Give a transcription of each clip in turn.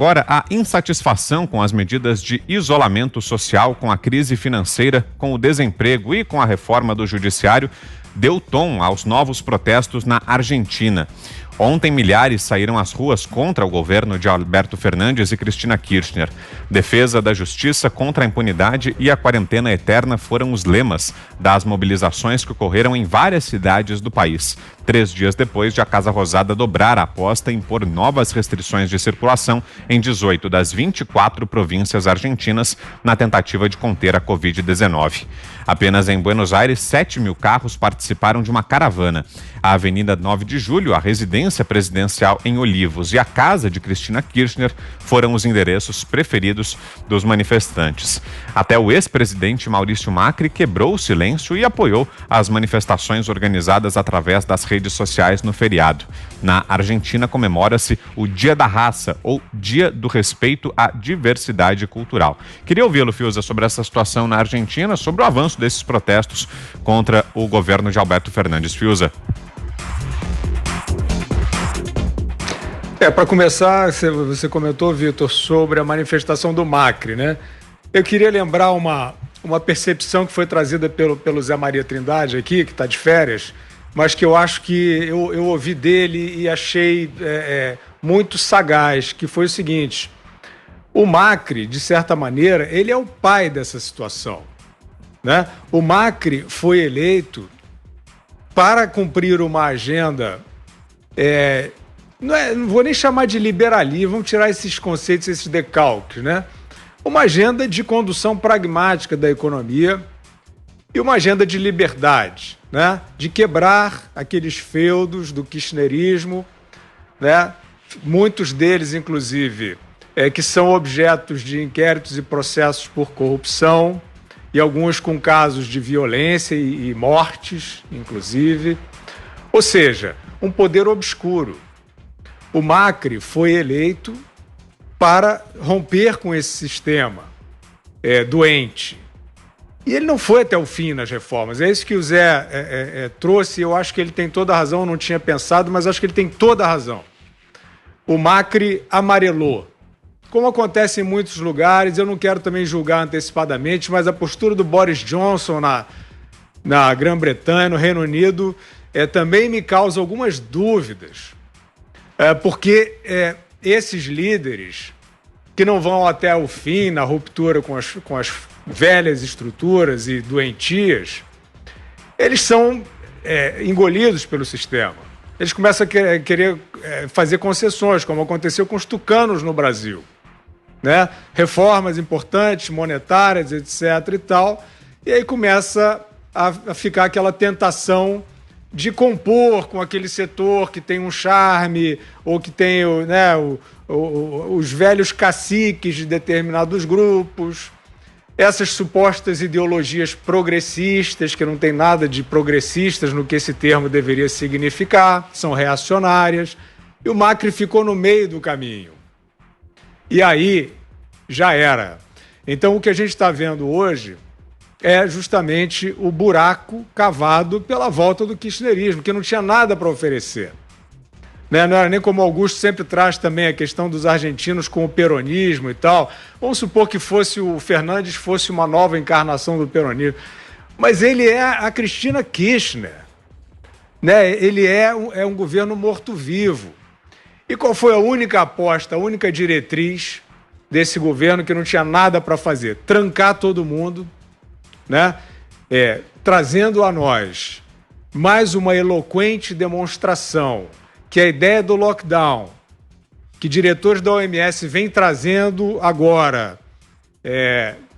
Agora, a insatisfação com as medidas de isolamento social, com a crise financeira, com o desemprego e com a reforma do judiciário deu tom aos novos protestos na Argentina. Ontem, milhares saíram às ruas contra o governo de Alberto Fernandes e Cristina Kirchner. Defesa da justiça contra a impunidade e a quarentena eterna foram os lemas das mobilizações que ocorreram em várias cidades do país. 3 dias depois de a Casa Rosada dobrar a aposta em impor novas restrições de circulação em 18 das 24 províncias argentinas na tentativa de conter a Covid-19. Apenas em Buenos Aires, 7 mil carros participaram de uma caravana. A Avenida 9 de Julho, a residência presidencial em Olivos e a casa de Cristina Kirchner foram os endereços preferidos dos manifestantes. Até o ex-presidente Maurício Macri quebrou o silêncio e apoiou as manifestações organizadas através das redes sociais no feriado. Na Argentina comemora-se o Dia da Raça, ou Dia do Respeito à Diversidade Cultural. Queria ouvi-lo, Fiuza, sobre essa situação na Argentina, sobre o avanço desses protestos contra o governo de Alberto Fernandes. Fiuza. Para começar, você comentou, Vitor, sobre a manifestação do Macri, né? Eu queria lembrar uma percepção que foi trazida pelo Zé Maria Trindade aqui, que está de férias, mas que eu acho que eu ouvi dele e achei muito sagaz, que foi o seguinte: o Macri, de certa maneira, ele é o pai dessa situação, né? O Macri foi eleito para cumprir uma agenda, não vou nem chamar de liberalismo, vamos tirar esses conceitos, esses decalques, né? Uma agenda de condução pragmática da economia e uma agenda de liberdade, né? De quebrar aqueles feudos do kirchnerismo, né? Muitos deles, inclusive, que são objetos de inquéritos e processos por corrupção, e alguns com casos de violência e mortes, inclusive. Ou seja, um poder obscuro. O Macri foi eleito para romper com esse sistema doente. E ele não foi até o fim nas reformas. É isso que o Zé trouxe, e eu acho que ele tem toda a razão, eu não tinha pensado, mas acho que ele tem toda a razão. O Macri amarelou. Como acontece em muitos lugares, eu não quero também julgar antecipadamente, mas a postura do Boris Johnson na Grã-Bretanha, no Reino Unido, também me causa algumas dúvidas. Porque esses líderes que não vão até o fim na ruptura com as velhas estruturas e doentias, eles são engolidos pelo sistema. Eles começam a querer fazer concessões, como aconteceu com os tucanos no Brasil, né? Reformas importantes, monetárias, etc. e tal, e aí começa a ficar aquela tentação de compor com aquele setor que tem um charme ou que tem os velhos caciques de determinados grupos, essas supostas ideologias progressistas, que não tem nada de progressistas no que esse termo deveria significar, são reacionárias, e o Macri ficou no meio do caminho. E aí já era. Então o que a gente está vendo hoje é justamente o buraco cavado pela volta do kirchnerismo, que não tinha nada para oferecer. Né? Não era nem como Augusto sempre traz também a questão dos argentinos com o peronismo e tal. Vamos supor que o Fernandes fosse uma nova encarnação do peronismo. Mas ele é a Cristina Kirchner. Né? Ele é um governo morto-vivo. E qual foi a única aposta, a única diretriz desse governo que não tinha nada para fazer? Trancar todo mundo, né? Trazendo a nós mais uma eloquente demonstração que a ideia do lockdown, que diretores da OMS vêm trazendo agora,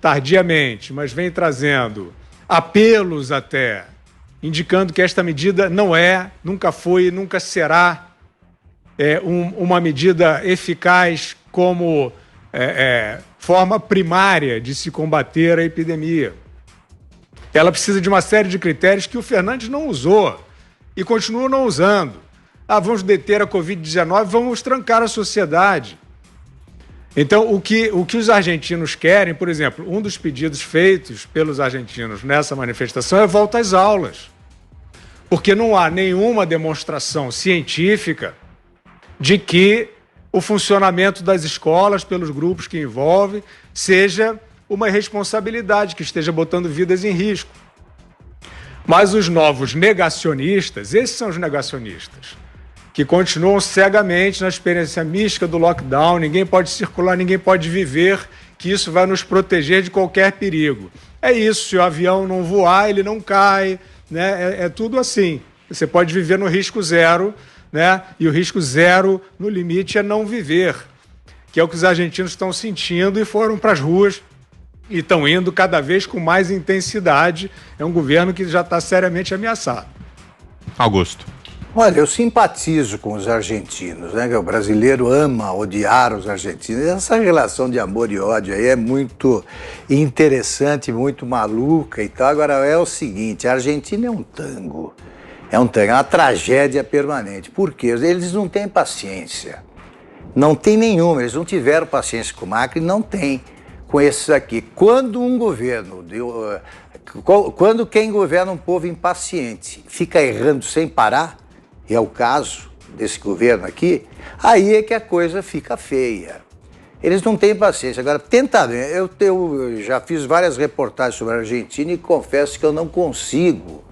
tardiamente, mas vêm trazendo apelos até, indicando que esta medida nunca foi e nunca será uma medida eficaz como forma primária de se combater a epidemia. Ela precisa de uma série de critérios que o Fernandes não usou e continua não usando. Vamos deter a Covid-19, vamos trancar a sociedade. Então, o que os argentinos querem, por exemplo, um dos pedidos feitos pelos argentinos nessa manifestação é volta às aulas. Porque não há nenhuma demonstração científica de que o funcionamento das escolas pelos grupos que envolvem seja uma irresponsabilidade que esteja botando vidas em risco. Mas os novos negacionistas, esses são os negacionistas, que continuam cegamente na experiência mística do lockdown, ninguém pode circular, ninguém pode viver, que isso vai nos proteger de qualquer perigo. É isso, se o avião não voar, ele não cai, né? É tudo assim. Você pode viver no risco zero, né? E o risco zero, no limite, é não viver, que é o que os argentinos estão sentindo e foram para as ruas e estão indo cada vez com mais intensidade. É um governo que já está seriamente ameaçado. Augusto. Olha, eu simpatizo com os argentinos, né? Que o brasileiro ama odiar os argentinos. Essa relação de amor e ódio aí é muito interessante, muito maluca e tal. Agora, é o seguinte, a Argentina é um tango. É uma tragédia permanente. Por quê? Eles não têm paciência. Não tem nenhuma. Eles não tiveram paciência com o Macri, não tem com esses aqui. Quando um governo, quando quem governa um povo impaciente fica errando sem parar, é o caso desse governo aqui, aí é que a coisa fica feia. Eles não têm paciência. Agora, tenta ver. Eu já fiz várias reportagens sobre a Argentina e confesso que eu não consigo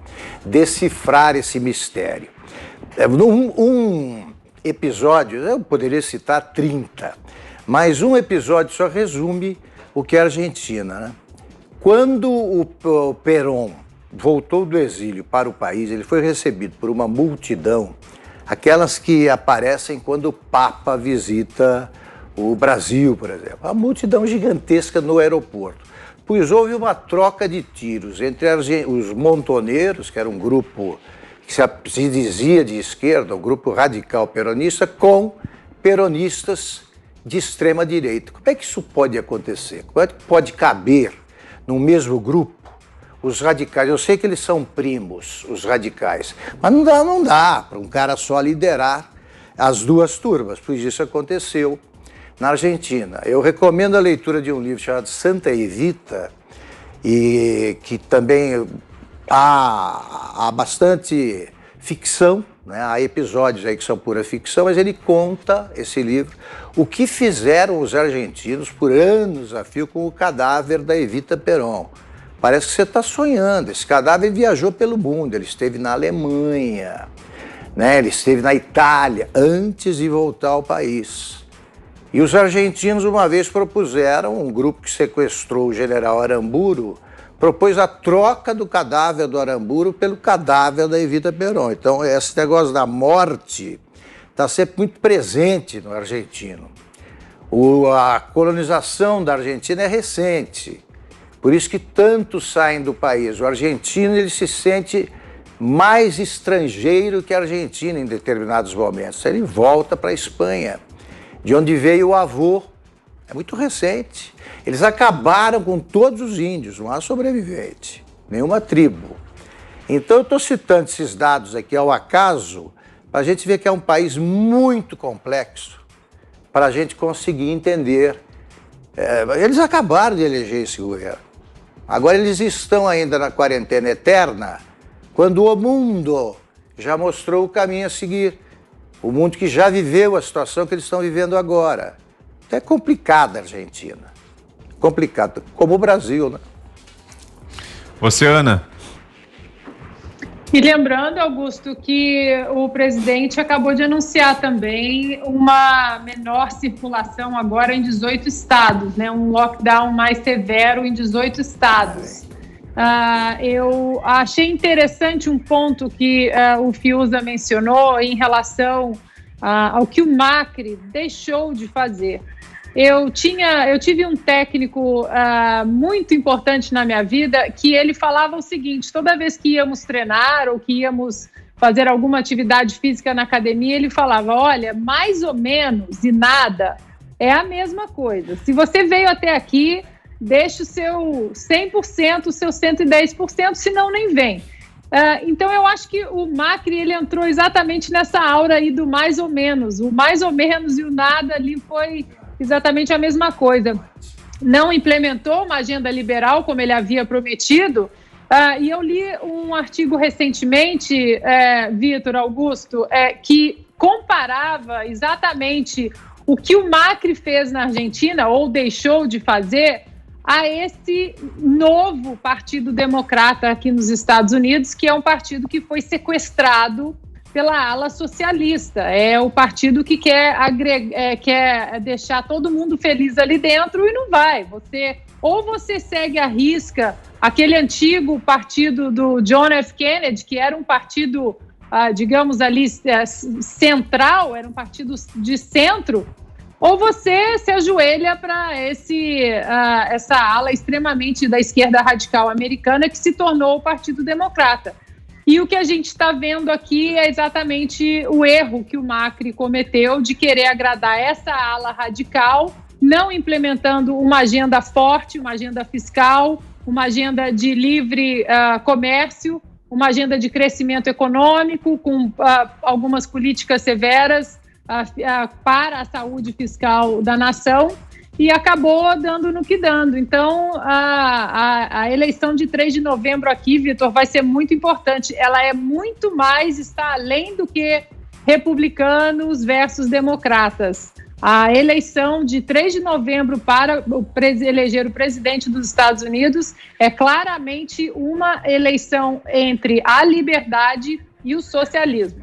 decifrar esse mistério. Um episódio, eu poderia citar 30, mas um episódio só resume o que é a Argentina, né? Quando o Perón voltou do exílio para o país, ele foi recebido por uma multidão, aquelas que aparecem quando o Papa visita o Brasil, por exemplo. Uma multidão gigantesca no aeroporto. Pois houve uma troca de tiros entre os montoneiros, que era um grupo que se dizia de esquerda, um grupo radical peronista, com peronistas de extrema direita. Como é que isso pode acontecer? Como é que pode caber no mesmo grupo os radicais? Eu sei que eles são primos, os radicais, mas não dá para um cara só liderar as duas turmas, pois isso aconteceu na Argentina. Eu recomendo a leitura de um livro chamado Santa Evita, e que também há bastante ficção, né? Há episódios aí que são pura ficção, mas ele conta, esse livro, o que fizeram os argentinos por anos a fio com o cadáver da Evita Perón. Parece que você está sonhando. Esse cadáver viajou pelo mundo, ele esteve na Alemanha, né? Ele esteve na Itália antes de voltar ao país. E os argentinos uma vez propuseram, um grupo que sequestrou o general Aramburu, propôs a troca do cadáver do Aramburu pelo cadáver da Evita Perón. Então esse negócio da morte está sempre muito presente no argentino. A colonização da Argentina é recente. Por isso que tantos saem do país. O argentino, ele se sente mais estrangeiro que argentino em determinados momentos. Ele volta para a Espanha, de onde veio o avô. É muito recente. Eles acabaram com todos os índios, não há sobrevivente, nenhuma tribo. Então eu estou citando esses dados aqui ao acaso, para a gente ver que é um país muito complexo, para a gente conseguir entender. Eles acabaram de eleger esse governo. Agora eles estão ainda na quarentena eterna, quando o mundo já mostrou o caminho a seguir. O mundo que já viveu a situação que eles estão vivendo agora. Então é complicado a Argentina. Complicado, como o Brasil, né? Você, Ana? E lembrando, Augusto, que o presidente acabou de anunciar também uma menor circulação agora em 18 estados, né? Um lockdown mais severo em 18 estados. Eu achei interessante um ponto que o Fiuza mencionou em relação ao que o Macri deixou de fazer. Eu tive um técnico muito importante na minha vida que ele falava o seguinte: toda vez que íamos treinar ou que íamos fazer alguma atividade física na academia, ele falava: olha, mais ou menos e nada é a mesma coisa. Se você veio até aqui, deixa o seu 100%, o seu 110%, senão nem vem. Então eu acho que o Macri, ele entrou exatamente nessa aura aí do mais ou menos. O mais ou menos e o nada ali foi exatamente a mesma coisa. Não implementou uma agenda liberal como ele havia prometido. E eu li um artigo recentemente, Vitor, Augusto, que comparava exatamente o que o Macri fez na Argentina, ou deixou de fazer, a esse novo Partido Democrata aqui nos Estados Unidos, que é um partido que foi sequestrado pela ala socialista. É o partido que quer deixar todo mundo feliz ali dentro e não vai. Ou você segue à risca aquele antigo partido do John F. Kennedy, que era um partido, digamos ali, central, era um partido de centro, ou você se ajoelha para essa ala extremamente da esquerda radical americana que se tornou o Partido Democrata. E o que a gente está vendo aqui é exatamente o erro que o Macri cometeu de querer agradar essa ala radical, não implementando uma agenda forte, uma agenda fiscal, uma agenda de livre comércio, uma agenda de crescimento econômico, com algumas políticas severas para a saúde fiscal da nação, e acabou dando no que dando. Então, a eleição de 3 de novembro aqui, Vitor, vai ser muito importante. Ela é muito mais, está além do que republicanos versus democratas. A eleição de 3 de novembro para eleger o presidente dos Estados Unidos é claramente uma eleição entre a liberdade e o socialismo.